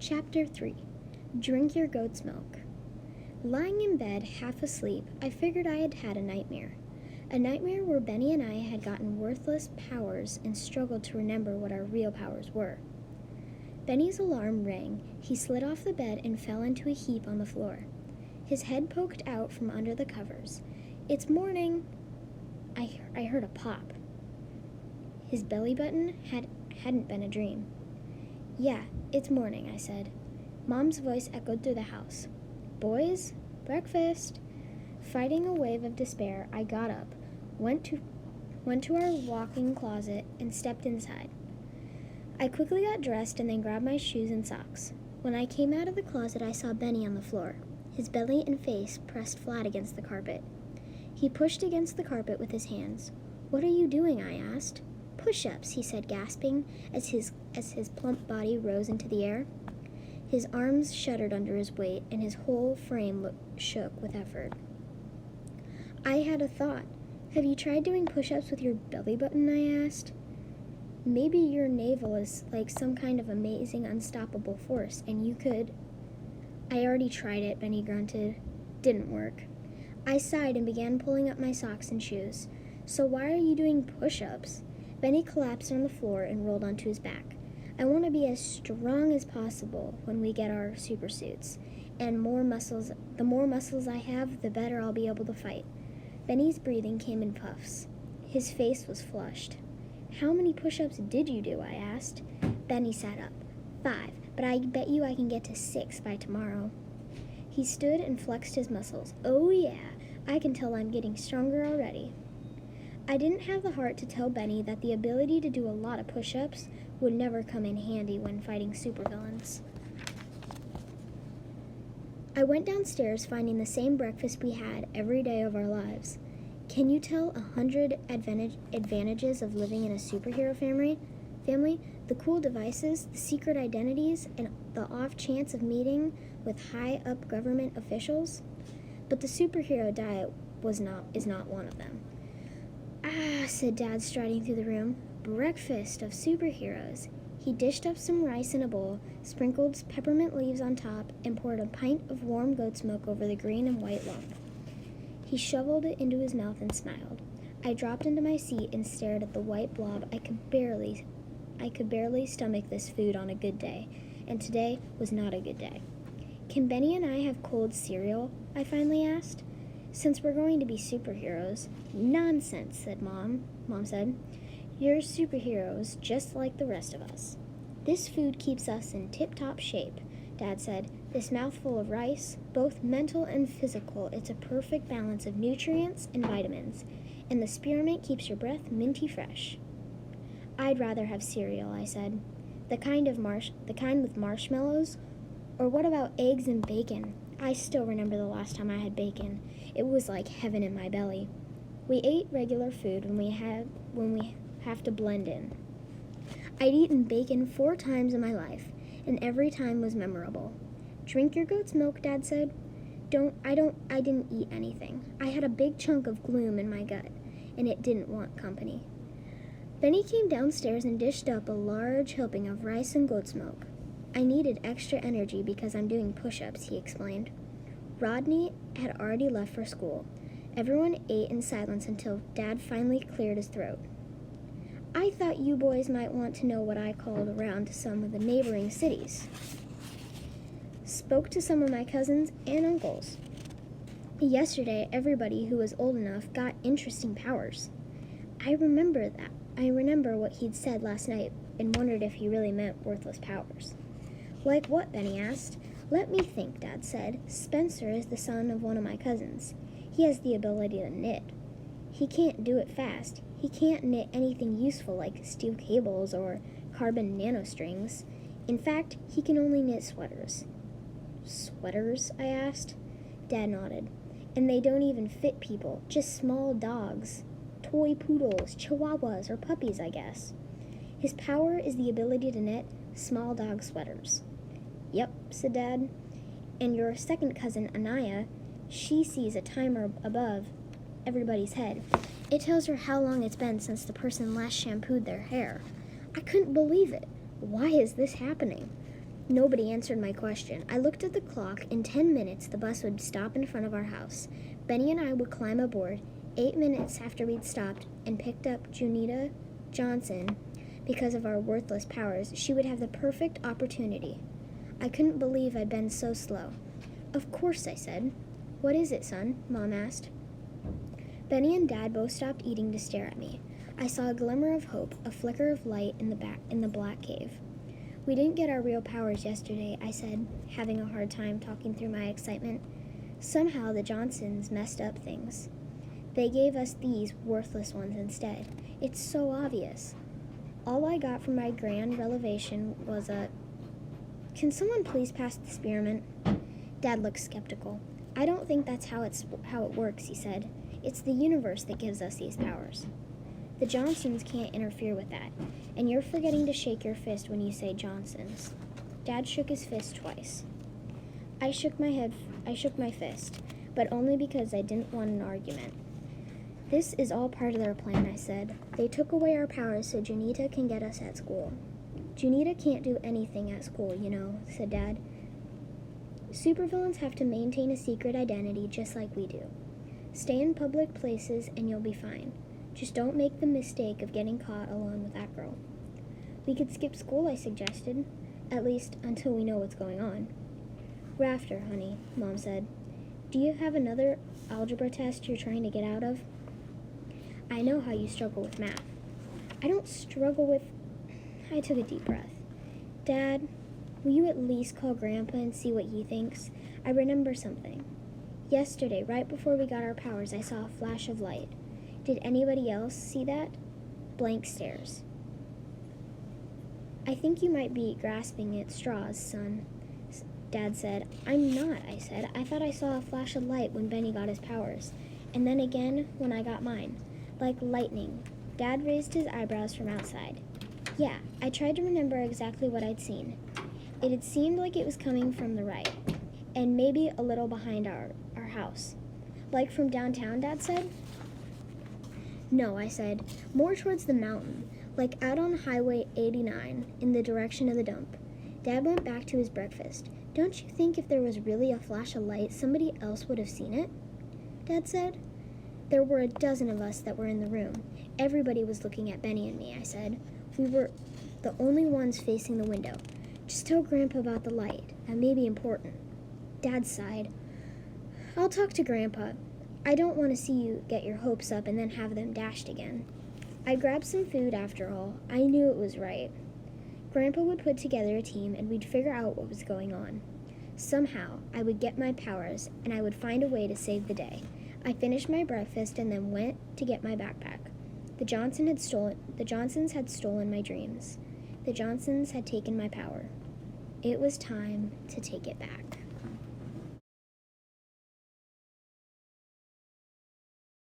Chapter 3. Drink Your Goat's Milk. Lying in bed, half asleep, I figured I had had a nightmare. A nightmare where Benny and I had gotten worthless powers and struggled to remember what our real powers were. Benny's alarm rang. He slid off the bed and fell into a heap on the floor. His head poked out from under the covers. "It's morning!" I heard a pop. His belly button hadn't been a dream. "Yeah, it's morning," I said. Mom's voice echoed through the house. "Boys, breakfast!" Fighting a wave of despair, I got up, went to our walk-in closet, and stepped inside. I quickly got dressed and then grabbed my shoes and socks. When I came out of the closet, I saw Benny on the floor, his belly and face pressed flat against the carpet. He pushed against the carpet with his hands. "What are you doing?" I asked. "Push-ups," he said, gasping, as his plump body rose into the air. His arms shuddered under his weight, and his whole frame shook with effort. I had a thought. "Have you tried doing push-ups with your belly button?" I asked. "Maybe your navel is like some kind of amazing, unstoppable force, and you could..." "I already tried it," Benny grunted. "Didn't work." I sighed and began pulling up my socks and shoes. "So why are you doing push-ups?" Benny collapsed on the floor and rolled onto his back. "I want to be as strong as possible when we get our super suits. And the more muscles I have, the better I'll be able to fight." Benny's breathing came in puffs. His face was flushed. "How many push-ups did you do?" I asked. Benny sat up. 5, but I bet you I can get to 6 by tomorrow." He stood and flexed his muscles. "Oh yeah, I can tell I'm getting stronger already." I didn't have the heart to tell Benny that the ability to do a lot of push-ups would never come in handy when fighting supervillains. I went downstairs, finding the same breakfast we had every day of our lives. Can you tell 100 advantages of living in a superhero family? The cool devices, the secret identities, and the off chance of meeting with high-up government officials? But the superhero diet is not one of them. "Ah," said Dad, striding through the room. "Breakfast of superheroes." He dished up some rice in a bowl, sprinkled peppermint leaves on top, and poured a pint of warm goat's milk over the green and white lump. He shoveled it into his mouth and smiled. I dropped into my seat and stared at the white blob. I could barely stomach this food on a good day, and today was not a good day. "Can Benny and I have cold cereal?" I finally asked. "Since we're going to be superheroes." "Nonsense," said Mom said. "You're superheroes just like the rest of us." "This food keeps us in tip-top shape," Dad said. "This mouthful of rice, both mental and physical, it's a perfect balance of nutrients and vitamins, and the spearmint keeps your breath minty fresh." "I'd rather have cereal," I said. The kind with marshmallows? Or what about eggs and bacon?" I still remember the last time I had bacon. It was like heaven in my belly. We ate regular food when we have to blend in. I'd eaten bacon 4 times in my life, and every time was memorable. "Drink your goat's milk," Dad said. I didn't eat anything. I had a big chunk of gloom in my gut, and it didn't want company. Benny came downstairs and dished up a large helping of rice and goat's milk. "I needed extra energy because I'm doing push-ups," he explained. Rodney had already left for school. Everyone ate in silence until Dad finally cleared his throat. "I thought you boys might want to know what I called around to some of the neighboring cities. Spoke to some of my cousins and uncles. Yesterday, everybody who was old enough got interesting powers." I remember what he'd said last night and wondered if he really meant worthless powers. "Like what?" Benny asked. "Let me think," Dad said. "Spencer is the son of one of my cousins. He has the ability to knit. He can't do it fast. He can't knit anything useful like steel cables or carbon nanostrings. In fact, he can only knit sweaters." "Sweaters?" I asked. Dad nodded. "And they don't even fit people, just small dogs. Toy poodles, chihuahuas, or puppies, I guess. His power is the ability to knit small dog sweaters." "Yep," said Dad. "And your second cousin, Anaya, she sees a timer above everybody's head. It tells her how long it's been since the person last shampooed their hair. I couldn't believe it. Why is this happening?" Nobody answered my question. I looked at the clock. In 10 minutes, the bus would stop in front of our house. Benny and I would climb aboard. 8 minutes after we'd stopped and picked up Junita Johnson, because of our worthless powers, she would have the perfect opportunity. I couldn't believe I'd been so slow. Of course, I said. What is it, son? Mom asked. Benny and Dad both stopped eating to stare at me. I saw a glimmer of hope, a flicker of light in the black cave. We didn't get our real powers yesterday, I said, having a hard time talking through my excitement. Somehow the Johnsons messed up things. They gave us these worthless ones instead. It's so obvious. All I got from my grand revelation was a, "Can someone please pass the spearmint?" Dad looked skeptical. "I don't think that's how it works," he said. "It's the universe that gives us these powers. The Johnsons can't interfere with that, and you're forgetting to shake your fist when you say Johnsons." Dad shook his fist twice. I shook my fist, but only because I didn't want an argument. "This is all part of their plan," I said. "They took away our powers so Junita can get us at school." "Junita can't do anything at school, you know," said Dad. "Supervillains have to maintain a secret identity just like we do. Stay in public places and you'll be fine. Just don't make the mistake of getting caught alone with that girl." "We could skip school," I suggested. "At least until we know what's going on." "Rafter, honey," Mom said. "Do you have another algebra test you're trying to get out of? I know how you struggle with math." "I don't struggle with..." I took a deep breath. "Dad, will you at least call Grandpa and see what he thinks? I remember something. Yesterday, right before we got our powers, I saw a flash of light. Did anybody else see that?" Blank stares. "I think you might be grasping at straws, son," Dad said. "I'm not," I said. "I thought I saw a flash of light when Benny got his powers, and then again when I got mine. Like lightning." Dad raised his eyebrows from outside. "Yeah, I tried to remember exactly what I'd seen. It had seemed like it was coming from the right, and maybe a little behind our house." "Like from downtown," Dad said. "No," I said. "More towards the mountain, like out on Highway 89, in the direction of the dump." Dad went back to his breakfast. "Don't you think if there was really a flash of light, somebody else would have seen it?" Dad said. "There were a dozen of us that were in the room. Everybody was looking at Benny and me," I said. "We were the only ones facing the window. Just tell Grandpa about the light. That may be important." Dad sighed. "I'll talk to Grandpa. I don't want to see you get your hopes up and then have them dashed again." I grabbed some food after all. I knew it was right. Grandpa would put together a team and we'd figure out what was going on. Somehow, I would get my powers and I would find a way to save the day. I finished my breakfast and then went to get my backpack. The Johnsons had stolen my dreams. The Johnsons had taken my power. It was time to take it back.